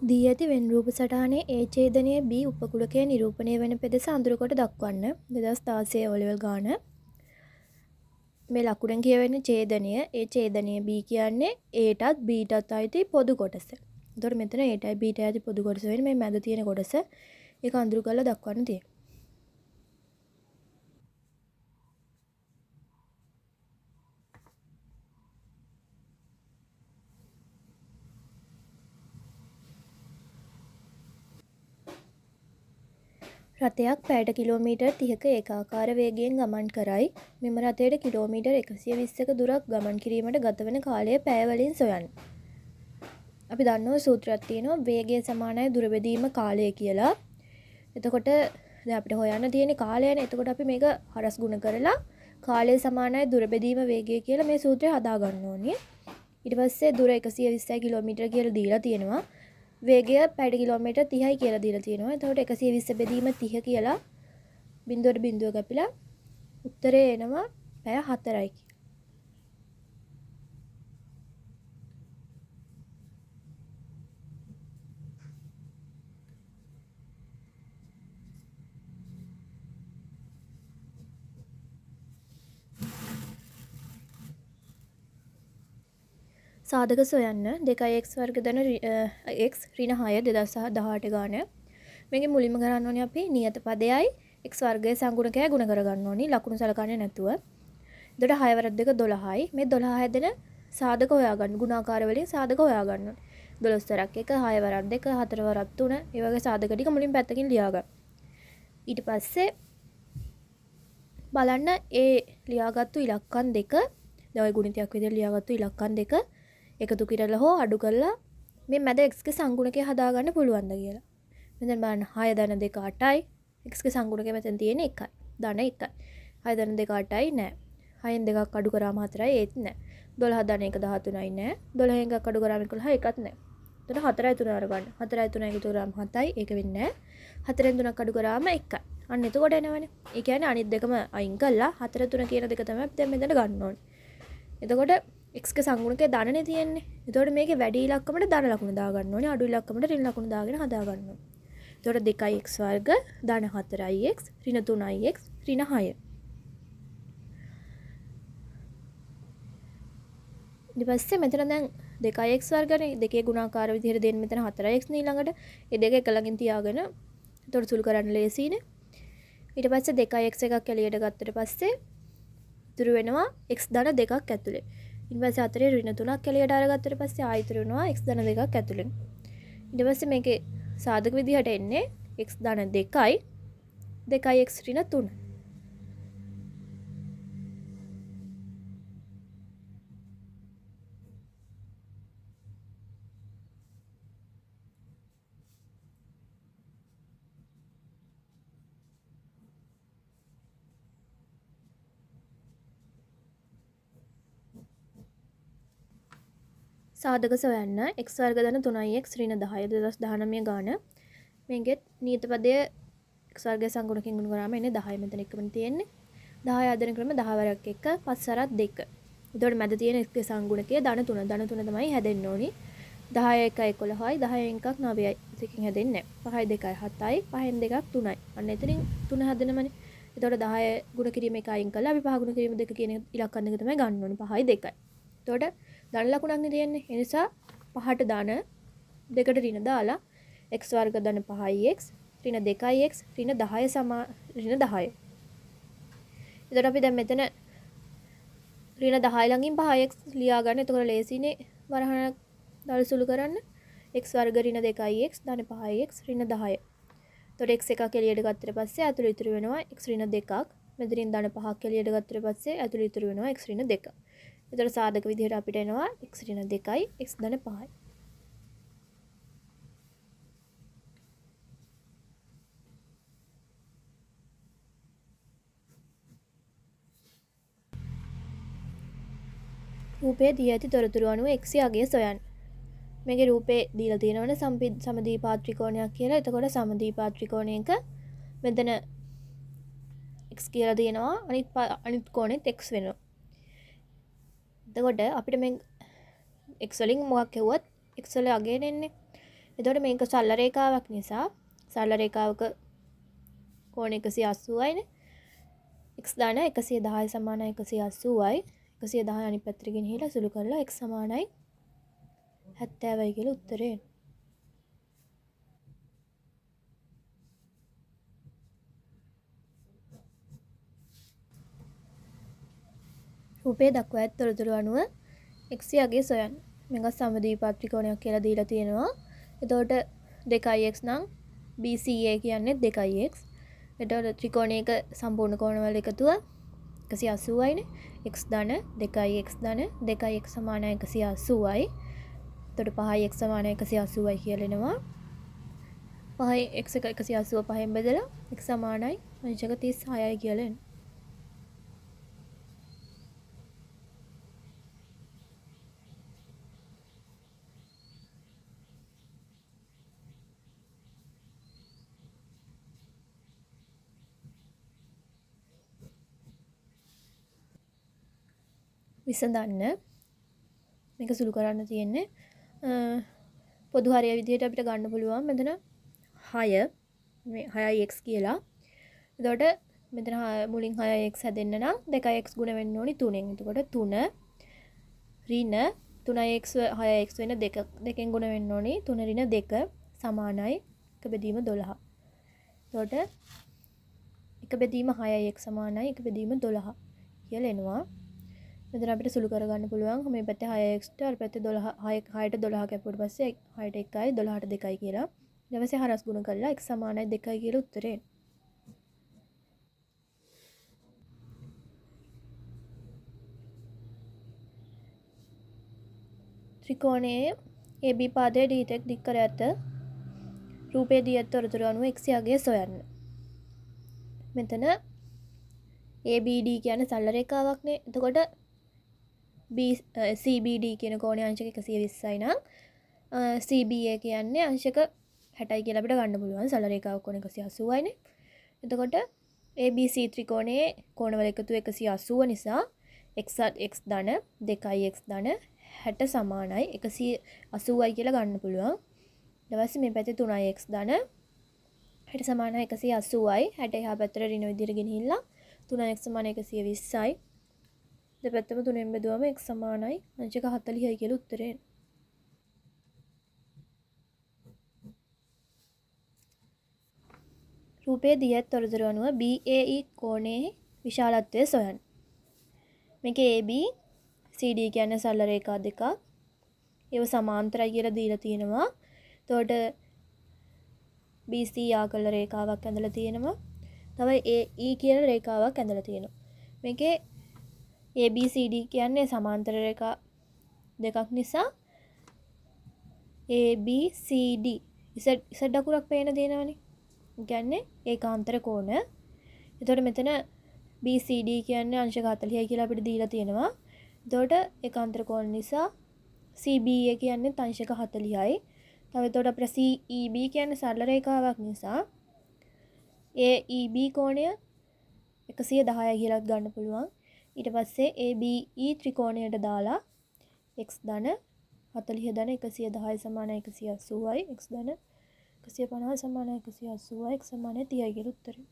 දී ඇති වෙන් රූප සටහනේ A ඡේදනයේ B උපකුලකයේ නිරූපණය වන පෙදෙස අඳුර කොට දක්වන්න. 2016 O-level ගාන. මේ ලකුණෙන් කියවෙන ඡේදනය A ඡේදනය B කියන්නේ Aටත් Bටත් අයිති පොදු කොටස. එතකොට මෙතන Aටයි Bටයි අයිති පොදු කොටස වෙන්නේ මේ මැද තියෙන කොටස. ඒක අඳුර කරලා දක්වන්න තියෙනවා. රථයක් පැයට කිලෝමීටර් 30ක ඒකාකාර වේගයෙන් ගමන් කරයි. මෙම රථයට කිලෝමීටර් 120ක දුරක් ගමන් කිරීමට ගතවන කාලය පැය වලින් සොයන්න. අපි දන්නවා සූත්‍රයක් තියෙනවා වේගය සමානයි දුර බෙදීම කාලය කියලා. එතකොට දැන් අපිට හොයන්න තියෙන කාලයනේ. එතකොට අපි මේක හරස් ගුණ කරලා කාලය සමානයි දුර බෙදීම වේගය කියලා මේ සූත්‍රය හදා ගන්න ඕනේ. ඊට පස්සේ දුර 120 කිලෝමීටර කියලා දීලා තියෙනවා. වේගය පැයට කිලෝමීටර් 30යි කියලා දීලා තියෙනවා. එතකොට 120 බෙදීම 30 කියලා බිඳුවට බිඳුව කැපිලා උත්තරේ එනවා පැය 4යි. සාධක සොයන්න 2x වර්ග ධන x ඍණ 6 2018 ගාන. මේකේ මුලින්ම කරන්න ඕනේ අපි නියත පදයයි x වර්ගයේ සංගුණකයයි ගුණ කරගන්න ඕනේ ලකුණු සලකන්නේ නැතුව. එතකොට 6 වරක් 2 12යි. මේ 12 හැදෙන සාධක හොයාගන්න. ගුණාකාර වලින් සාධක හොයාගන්න ඕනේ. 12 වරක් 1 6 වරක් 2 4 වරක් 3 ඒ වගේ සාධක ටික මුලින් පැත්තකින් ලියා ගන්න. ඊට පස්සේ බලන්න ඒ ලියාගත්තු ඉලක්කම් දෙක දැන් ඔය ගුණිතයක් විදිහට ලියාගත්තු ඉලක්කම් දෙක එකතු කරලා හෝ අඩු කරලා මේ මැද x ගේ සංගුණකය හදාගන්න පුළුවන්ද කියලා. මෙතන බලන්න 6 ධන 2 8යි x ගේ සංගුණකය මෙතන තියෙන්නේ 1යි. ධන 1යි. 6 ධන 2 8යි නෑ. 6න් දෙකක් අඩු කරාම 4යි ඒත් නෑ. 12 ධන 1 13යි නෑ. 12න් එකක් අඩු කරාම 11 එකක් නෑ. එතකොට 4යි 3 අරගන්න. 4යි 3 එකතු කරාම 7යි ඒක වෙන්නේ නෑ. 4න් 3ක් අඩු කරාම 1යි. අන්න එතකොට එනවනේ. ඒ කියන්නේ අනිත් දෙකම අයින් කළා 4 3 කියන දෙක තමයි අපි දැන් මෙතන ගන්න ඕනේ. එතකොට x ගේ සංගුණකයේ ධනනේ තියෙන්නේ. එතකොට මේකේ වැඩි ඉලක්කමට ධන ලකුණ දාගන්න ඕනේ. අඩු ඉලක්කමට ඍණ ලකුණ දාගෙන හදා ගන්න ඕනේ. එතකොට 2x වර්ග ධන 4x ඍණ 3x ඍණ 6. ඊට පස්සේ මෙතන දැන් 2x වර්ගනේ දෙකේ ගුණාකාර විදිහට දෙන්න මෙතන 4x නේ ළඟට. ඒ දෙක එක ළඟින් තියාගෙන එතකොට සුළු කරන්න ලේසියිනේ. ඊට පස්සේ 2x එකක් එළියට ගත්තට පස්සේ ඉතුරු වෙනවා x ධන 2ක් ඇතුලේ. ඊට පස්සේ 4 ඍණ 3ක් එළියට අරගත්තට පස්සේ ආයෙත් වෙනවා x ධන 2ක් ඇතුලෙන්. ඊට පස්සේ මේකේ සාධක විදිහට එන්නේ x ධන 2යි 2x ඍණ 3. සාධක සොයන්න x වර්ග ධන 3x ඍණ 10 2019 ගාන. මේකෙත් නියත පදය x වර්ගයේ සංගුණකයෙන් ගුණ කරාම එන්නේ 10 මෙතන එකමනේ තියෙන්නේ. 10 ආදරණ ක්‍රම 10 වරක් 1 5 වරක් 2. එතකොට මැද තියෙන x ගේ සංගුණකය ධන 3. ධන 3 තමයි හැදෙන්න ඕනි. 10 1 11යි 10 එකක් 9යි. ඒකකින් හැදෙන්නේ නැහැ. 5යි 2යි 7යි 5න් දෙකක් 3යි. අන්න එතනින් 3 හැදෙනමනේ. එතකොට 10 ගුණ කිරීම එක අයින් කළා අපි 5 ගුණ කිරීම 2 කියන ඉලක්කම් දෙක තමයි ගන්න ඕනේ. 5යි 2යි. එතකොට ධන ලකුණක් නේ තියෙන්නේ. ඒ නිසා 5ට ධන 2ට ඍණ දාලා x වර්ග ධන 5x ඍණ 2x ඍණ 10 සමා ඍණ 10. එතකොට අපි දැන් මෙතන ඍණ 10 ළඟින් 5x ලියා ගන්න. එතකොට ලේසිනේ වරහණ දාලා සුළු කරන්න. x වර්ග ඍණ 2x ධන 5x ඍණ 10. එතකොට x එකක් එළියට ගත්තට පස්සේ ඇතුළේ ඉතුරු වෙනවා x ඍණ 2ක්. මෙතනින් ධන 5ක් එළියට ගත්තට පස්සේ ඇතුළේ ඉතුරු වෙනවා x ඍණ 2ක්. එතකොට සාධක විදිහට අපිට එනවා x ඍණ 2යි x ධන 5යි. රූපයේ දී ඇති තොරතුරු අනුව x අගය සොයන්න. මේකේ රූපේ දීලා තියෙනවනේ සමදීපාත් ත්‍රිකෝණයක් කියලා. එතකොට සමදීපාත් ත්‍රිකෝණයක මෙතන x කියලා තියෙනවා. අනිත් කෝණෙත් x වෙනවා. එතකොට අපිට මේ x වලින් මොකක් හෙව්වත් x වල අගය එන්නේ. එතකොට මේක සරල රේඛාවක් නිසා සරල රේඛාවක කෝණ 180යිනේ. x දාන 110 සමානයි 180යි. 110 අනිත් පැත්තට ගෙනහිලා සුළු කරලා x සමානයි 70යි කියලා උත්තරේ. රූපයේ දක්වා ඇත් තොරතුරු අනුව x යගේ සොයන්න. මේක සමද්විපාත ත්‍රිකෝණයක් කියලා දීලා තියෙනවා. එතකොට 2x නම් BCA කියන්නේ 2x. එතකොට ත්‍රිකෝණයක සම්පූර්ණ කෝණවල එකතුව 180යිනේ. x ධන 2x ධන 2x සමානයි 180යි. එතකොට 5x සමානයි 180යි කියලා එනවා. 5x 180 5න් බෙදලා x සමානයි අංශක 36යි කියලා එනවා. විසඳන්න මේක සුළු කරන්න තියෙන්නේ පොදු හරය විදිහට අපිට ගන්න පුළුවන් මෙතන 6 මේ 6x කියලා. එතකොට මෙතන මුලින් 6x හැදෙන්න නම් 2x ගුණ වෙන්න ඕනි 3ෙන්. එතකොට 3 ඍණ 3x 6x වෙන 2ෙන් ගුණ වෙන්න ඕනි 3 ඍණ 2 සමානයි 1 බෙදීම 12. එතකොට 1 බෙදීම 6x සමානයි 1 බෙදීම 12 කියලා එනවා. මෙතන අපිට සුළු කරගන්න පුළුවන් මේ පැත්තේ 6x ට අර පැත්තේ 12 6ට 12 කැපුවට පස්සේ 6ට 1යි 12ට 2යි කියලා. ඊට පස්සේ හරස් ගුණ කරලා x සමානයි 2යි කියලා උත්තරේ. ත්‍රිකෝණයේ AB පාදයේ D තෙක් දික් කර ඇත. රූපයේ දී ඇත් තොරතුරු අනුව x යගේ සොයන්න. මෙතන ABD කියන්නේ සරල රේඛාවක්නේ. එතකොට CBD කියන කෝණයේ අංශක 120යි නම් CBA කියන්නේ අංශක 60යි කියලා අපිට ගන්න පුළුවන්. සරල රේඛාවක් කෝණ 180යිනේ. එතකොට ABC ත්‍රිකෝණයේ කෝණවල එකතු 180 නිසා x ධන 2x ධන 60 සමානයි 180යි කියලා ගන්න පුළුවන්. ඊට පස්සේ මේ පැත්තේ 3x ධන 60 සමානයි 180යි. 60 එහා පැත්තට ඍණ විදිහට ගෙනහිල්ලා 3x සමානයි 120යි. දෙපැත්තම 3ෙන් බෙදුවම x සමානයි අංශක 40යි කියලා උත්තරේ. රූපයේ දී ඇත් තොරතුරු අනුව BAE කෝණයේ විශාලත්වය සොයන්න. මේකේ AB CD කියන්නේ සරල රේඛා දෙකක්. ඒව සමාන්තරයි කියලා දීලා තියෙනවා. එතකොට BC ආකල රේඛාවක් ඇඳලා තියෙනවා. තව AE කියන රේඛාවක් ඇඳලා තියෙනවා. මේකේ ABCD කියන්නේ සමාන්තර රේඛා දෙකක් නිසා ABCD ඉසඩ් අකුරක් පේන දෙනවනේ. ඒ කියන්නේ ඒකාන්තර කෝණ. එතකොට මෙතන BCD කියන්නේ අංශක 40යි කියලා අපිට දීලා තියෙනවා. එතකොට ඒකාන්තර කෝණ නිසා CBA කියන්නේ අංශක 40යි. තව එතකොට අපිට CEB කියන්නේ සරල රේඛාවක් නිසා AEB කෝණය 110යි කියලා ගන්න පුළුවන්. ඊට පස්සේ ABE ත්‍රිකෝණයට දාලා x ධන 40 ධන 110 සමානයි 180යි x ධන 150 සමානයි 180යි x සමානයි 30යි කියලා උත්තරේ.